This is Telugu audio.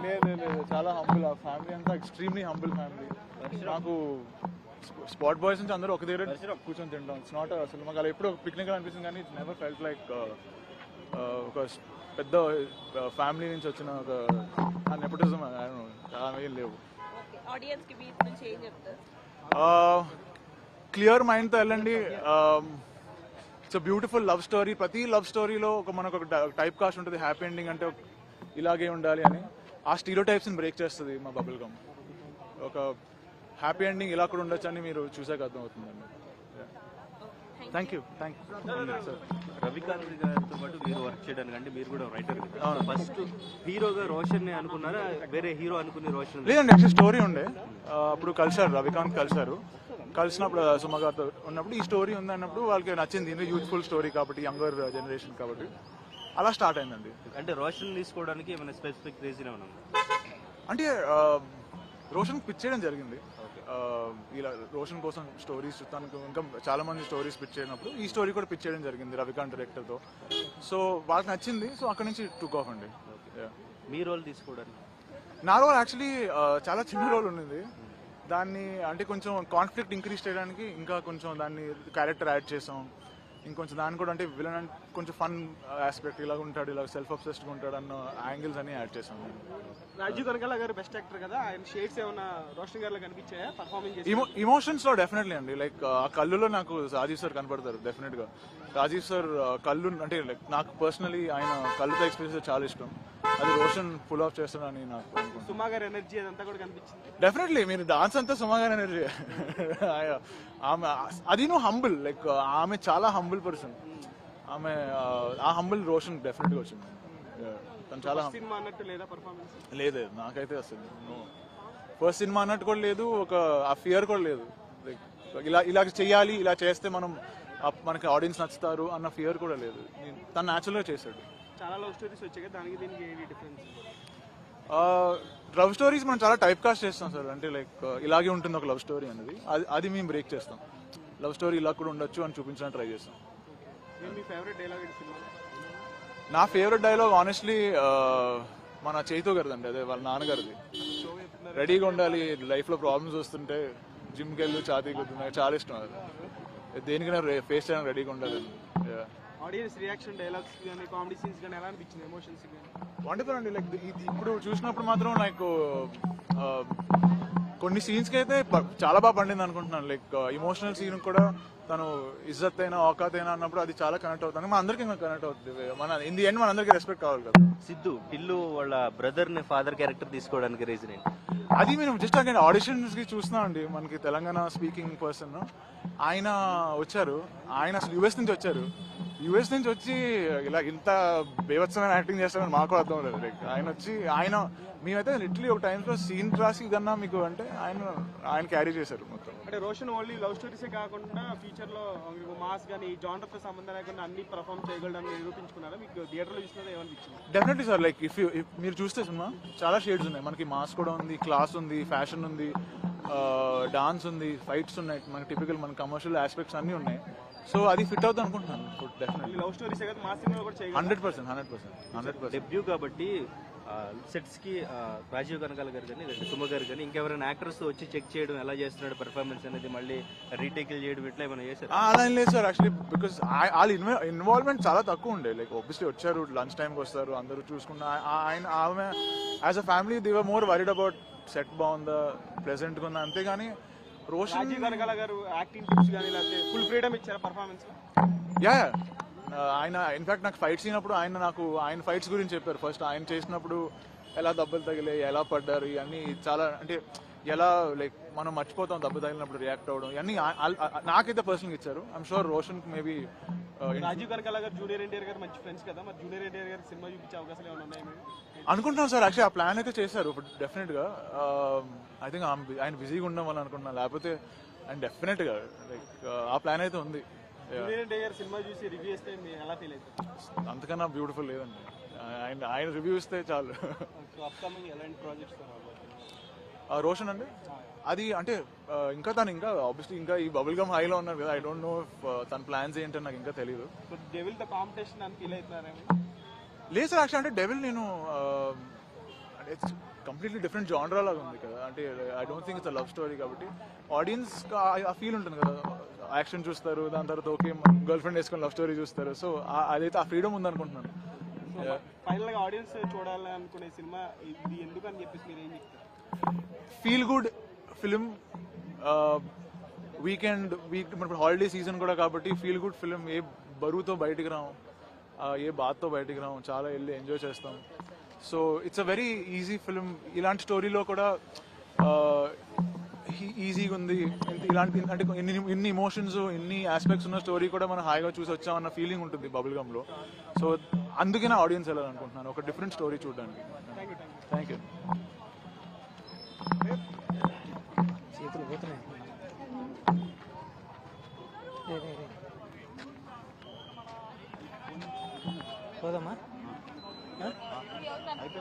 లేదు చాలా హంబుల్. ఆ ఫ్యామిలీ అంతా ఎక్స్ట్రీమ్లీ హంబుల్ ఫ్యామిలీ. నాకు స్పాట్ బాయ్స్ నుంచి అందరూ ఒక దగ్గర కూర్చొని తింటాం. ఇట్స్ నాట్ అసలు మాకు అలా ఎప్పుడు పిక్నిక్ అనిపిస్తుంది కానీ ఇట్స్ నెవర్ ఫెల్ట్ లైక్ ఒక పెద్ద ఫ్యామిలీ నుంచి వచ్చిన ఒక నెపోటిజం చాలా ఏం లేవు. క్లియర్ మైండ్తో వెళ్ళండి. It's a beautiful love story. ప్రతి లవ్ స్టోరీలో మనకు ఒక టైప్ కాస్ట్ ఉంటుంది. హ్యాపీ ఎండింగ్ అంటే ఇలాగే ఉండాలి అని. ఆ స్టీరియో టైప్స్ని బ్రేక్ చేస్తుంది మా బబుల్ గమ్. ఒక హ్యాపీ ఎండింగ్ ఇలా కూడా ఉండొచ్చు అని మీరు చూసాక అర్థం అవుతుందండి. Thank you. రవికాంత్ గారితో పాటు మీరు వర్క్ చేయడానికి అంటే మీరు కూడా రైటర్. ఫస్ట్ హీరోగా రోషన్ అనుకున్నారా, వేరే హీరో అనుకుని రోషన్? లేదండి, యాక్చువల్లీ స్టోరీ ఉండే. అప్పుడు కలిసారు, రవికాంత్ కలిసినప్పుడు సుమ గారితో ఉన్నప్పుడు ఈ స్టోరీ ఉంది అన్నప్పుడు వాళ్ళకి నచ్చింది. యూత్ఫుల్ స్టోరీ కాబట్టి, యంగర్ జనరేషన్ కాబట్టి అలా స్టార్ట్ అయిందండి. అంటే రోషన్ తీసుకోవడానికి ఏమైనా స్పెసిఫిక్ రీజన్ ఏమైనా? అంటే రోషన్ పిచ్ చేయడం జరిగింది. ఇలా రోషన్ కోసం స్టోరీస్ చూస్తానికి ఇంకా చాలా మంది స్టోరీస్ పిచ్ చేయనప్పుడు ఈ స్టోరీ కూడా పిచ్ చేయడం జరిగింది రవికాంత్ డైరెక్టర్తో. సో వాళ్ళకి నచ్చింది. సో అక్కడ నుంచి టుక్ ఆఫ్ అండి. మీ రోల్ తీసుకోవడానికి? నా రోల్ యాక్చువల్లీ చాలా చిన్న రోల్ ఉన్నది. దాన్ని అంటే కొంచెం కాన్ఫ్లిక్ట్ ఇంక్రీజ్ చేయడానికి ఇంకా కొంచెం దాన్ని క్యారెక్టర్ యాడ్ చేసాం. ఇంకొంచెం దాన్ని కూడా అంటే విలన్ అంటే కొంచెం ఫన్ ఆస్పెక్ట్, ఇలా ఉంటాడు, ఇలా సెల్ఫ్ అబ్సెస్డ్గా ఉంటాడు అన్న యాంగిల్స్ అన్ని యాడ్ చేసాం. రాజీవ్ కనకాల గారు బెస్ట్ యాక్టర్ కదా, ఆయన షేడ్స్ ఏమైనా రోషన్ గారిలో కనిపించాయా పర్ఫార్మెన్స్? ఇమోషన్స్ లో డెఫినెట్లీ అండి. లైక్ ఆ కళ్ళులో నాకు రాజీవ్ సార్ కనపడతారు డెఫినెట్ గా. రాజీవ్ సార్ కళ్ళు అంటే లైక్ నాకు పర్సనలీ ఆయన కళ్ళుతో ఎక్స్పీరియన్స్ చాలా ఇష్టం. అది రోషన్ ఫుల్ ఆఫ్ చేస్తానని నాకు అనుకుంటున్నాను. సుమా గారి ఎనర్జీ అదంతా కూడా కనిపించింది డెఫినెట్లీ. మీరు డాన్స్ అంతా సుమా గారి ఎనర్జీ. ఆమె అది నువ్వు హంబుల్, లైక్ ఆమె చాలా హంబుల్ పర్సన్. ఆమె ఆ హంబుల్ రోషన్ డెఫినెట్ గా వచ్చింది. తను చాలా సినిమా అన్నట్టు లేదా పర్ఫార్మెన్స్? లేదు నాకైతే అసలు ఫస్ట్ సినిమా అన్నట్టు కూడా లేదు. ఒక ఆ ఫియర్ కూడా లేదు. లైక్ ఇలా చెయ్యాలి, ఇలా చేస్తే మనకి ఆడియన్స్ నచ్చుతారు అన్న ఫియర్ కూడా లేదు. తను న్యాచురల్గా చేశాడు. చాలా లవ్ స్టోరీస్ వచ్చాయి కదా, దానికి దీనికి ఏంటి డిఫరెన్స్? లవ్ స్టోరీస్ మనం చాలా టైప్ కాస్ట్ చేస్తాం సార్. అంటే లైక్ ఇలాగే ఉంటుంది ఒక లవ్ స్టోరీ అనేది. అది మేము బ్రేక్ చేస్తాం. లవ్ స్టోరీ ఇలా కూడా ఉండొచ్చు అని చూపించడానికి ట్రై చేస్తాం. మీ ఫేవరెట్ డైలాగ్ ఏంటి సినిమా? నా ఫేవరెట్ డైలాగ్ ఆనెస్ట్లీ మన చైతూ గారిదండి. అదే వాళ్ళ నాన్నగారిది. రెడీగా ఉండాలి, లైఫ్లో ప్రాబ్లమ్స్ వస్తుంటే జిమ్కి వెళ్ళి ఛాతీ కొద్ది. నాకు చాలా ఇష్టం అది. దేనికైనా ఫేస్ చేయడానికి రెడీగా ఉండాలి. ఆడియన్స్ రియాక్షన్, డైలాగ్స్ కానీ, కామెడీ సీన్స్ కానీ ఎలా అనిపించింది? ఎమోషన్స్ కానీ వండర్ఫుల్ అండి. లైక్ ఇప్పుడు చూసినప్పుడు మాత్రం నాకు కొన్ని సీన్స్కి అయితే చాలా బాగా పండింది అనుకుంటున్నాను. లైక్ ఇమోషనల్ సీన్ కూడా తను ఇజ్జత్ అయినా ఔకాత్ అయినా అన్నప్పుడు అది చాలా కనెక్ట్ అవుతుంది. మన అందరికీ కనెక్ట్ అవుతుంది. మన ఇన్ ది ఎండ్ మన అందరికీ రెస్పెక్ట్ కావాలి కదా. సిద్ధు టిల్లు వాళ్ళ బ్రదర్ ని ఫాదర్ క్యారెక్టర్ తీసుకోవడానికి రీజన్ ఏంటి? అది మేము జస్ట్ అక్కడ ఆడిషన్స్ కి చూస్తున్నాం అండి. మనకి తెలంగాణ స్పీకింగ్ పర్సన్ ఆయన వచ్చారు. ఆయన అసలు యుఎస్ నుంచి వచ్చారు. యుఎస్ నుంచి వచ్చి ఇలా ఇంత బేవత్సమైన యాక్టింగ్ చేస్తారని మాకు అర్థం లేదు. లైక్ ఆయన మేమైతే లిటరలీ ఒక టైంలో సీన్ రాసి ఇదన్నా మీకు అంటే ఆయన క్యారీ చేశారు మొత్తం. అంటే రోషన్ ఓన్లీ లవ్ స్టోరీసే కాకుండా ఫ్యూచర్ లో మాస్ కానీ జానర్తో సంబంధం లేకుండా అన్ని పర్ఫార్మ్ చేయగలడని నిరూపించుకున్నారా? మీకు థియేటర్లో చూసినది ఏమనిపించింది? Definitely sir. లైక్ మీరు చూస్తే సినిమా చాలా షేడ్స్ ఉన్నాయి. మనకి మాస్ కూడా ఉంది, క్లాస్ ఉంది, ఫ్యాషన్ ఉంది, డాన్స్ ఉంది, ఫైట్స్ ఉన్నాయి. మనకి టిపికల్ మన కమర్షియల్ ఆస్పెక్ట్స్ అన్నీ ఉన్నాయి. సో అది ఫిట్ అవుతుంది అనుకుంటున్నాను. డెఫినెట్లీ లవ్ స్టోరీసే కదా, మాస్ సినిమా కూడా చేయగలరు. 100%. డెబ్యూ కాబట్టి సెట్స్ కి రాజీవ్ కనకాల గారు కానీ లేదా సుమ గారు కానీ ఇంకెవరైనా యాక్టర్స్ వచ్చి చెక్ చేయడం ఎలా చేస్తున్నాడు పర్ఫార్మెన్స్ అనేది, మళ్ళీ రీటేకిల్ చేయడం ఇట్లా ఏమైనా చేశారు? అలా ఏం లేదు సార్. యాక్చువల్లీ బికాస్ వాళ్ళ ఇన్వాల్వ్మెంట్ చాలా తక్కువ ఉండే. లైక్ ఆబ్వియస్లీ వచ్చారు, లంచ్ టైంకి వస్తారు, అందరూ చూసుకున్న ఆమె as a family they were more worried about set బాగుందా, ప్లెజెంట్గా ఉందా, అంతేగాని రాజీవ్ కనకాల గారు యాక్టింగ్ టిప్స్ కానీ లేకపోతే ఫుల్ ఫ్రీడమ్ ఇచ్చారా పర్ఫార్మెన్స్? యా ఆయన ఇన్ఫాక్ట్ నాకు ఫైట్స్ అయినప్పుడు ఆయన ఫైట్స్ గురించి చెప్పారు. ఫస్ట్ ఆయన చేసినప్పుడు ఎలా దెబ్బలు తగిలాయి, ఎలా పడ్డారు, ఇవన్నీ చాలా అంటే ఎలా లైక్ మనం మర్చిపోతాం దెబ్బ తగిలినప్పుడు రియాక్ట్ అవ్వడం, ఇవన్నీ నాకైతే పర్సనల్గా ఇచ్చారు. I'm sure Roshan maybe. Rajeev Kanakala garu junior NTR గారు మంచి ఫ్రెండ్స్ కదా, మరి జూనియర్ ఎన్టీఆర్ గారు సినిమా చూపించే అవకాశాలు ఏమైనా ఉన్నాయి? అనుకుంటున్నాం సార్. యాక్చువల్లీ ఆ ప్లాన్ అయితే చేశారు డెఫినెట్గా. ఐ థింక్ ఆయన బిజీగా ఉండడం వల్ల అనుకుంటున్నాను. లేకపోతే ఆయన డెఫినెట్గా లైక్ ఆ ప్లాన్ అయితే ఉంది. సినిమా చూసి రివ్యూ ఇస్తే ఎలా ఫీల్ అవుతుంది? అంతకన్నా బ్యూటిఫుల్ లేదండి. ఆయన రివ్యూ ఇస్తే చాలు. అప్కమింగ్ ఎలాంటి ప్రాజెక్ట్స్ రోషన్ అండి అది అంటే ఇంకా ఆబ్వియస్లీ ఇంకా ఈ బబుల్ గమ్ హైలో ఉన్నారు కదా. ఐ డోంట్ నో తన ప్లాన్స్ ఏంటని నాకు ఇంకా తెలియదు. డెవిల్ తో కాంపిటీషన్ అని ఫీల్ అవుతున్నారేమో? లేదు సార్. యాక్చువల్ అంటే డెవిల్ నేను ఇట్స్ కంప్లీట్లీ డిఫరెంట్ జానరా లాగా ఉంది కదా. అంటే I don't think it's love story కాబట్టి ఆడియన్స్ ఆ ఫీల్ ఉంటుంది కదా. యాక్షన్ చూస్తారు, దాని తర్వాత ఓకే గర్ల్ ఫ్రెండ్ వేసుకొని లవ్ స్టోరీ చూస్తారు. సో అదైతే ఆ ఫ్రీడమ్ ఉందనుకుంటున్నాను. ఫైనల్ గా ఆడియన్స్ చూడాలని అనుకునే సినిమా ఇది ఎందుకు అని చెప్పేసి మీరు ఏం చెప్తారు? ఫీల్ గుడ్ ఫిలిం, వీక్ మన హాలిడే సీజన్ కూడా కాబట్టి ఫీల్ గుడ్ ఫిలిం. ఏ బరువుతో బయటికి రాము, ఏ బాధతో బయటికి రాము, చాలా వెళ్ళి ఎంజాయ్ చేస్తాం. So it's a very easy film. ఇలాంటి స్టోరీలో కూడా ఈజీగా ఉంది. ఇలాంటి అంటే ఇన్ని ఇమోషన్స్, ఇన్ని ఆస్పెక్ట్స్ ఉన్న స్టోరీ కూడా మనం హాయిగా చూసి వచ్చామన్న ఫీలింగ్ ఉంటుంది బబుల్ గమ్లో. సో అందుకే నా ఆడియన్స్ వెళ్ళాలనుకుంటున్నాను, ఒక డిఫరెంట్ స్టోరీ చూడడానికి. Thank you. చేతులు పోతున్నాయి.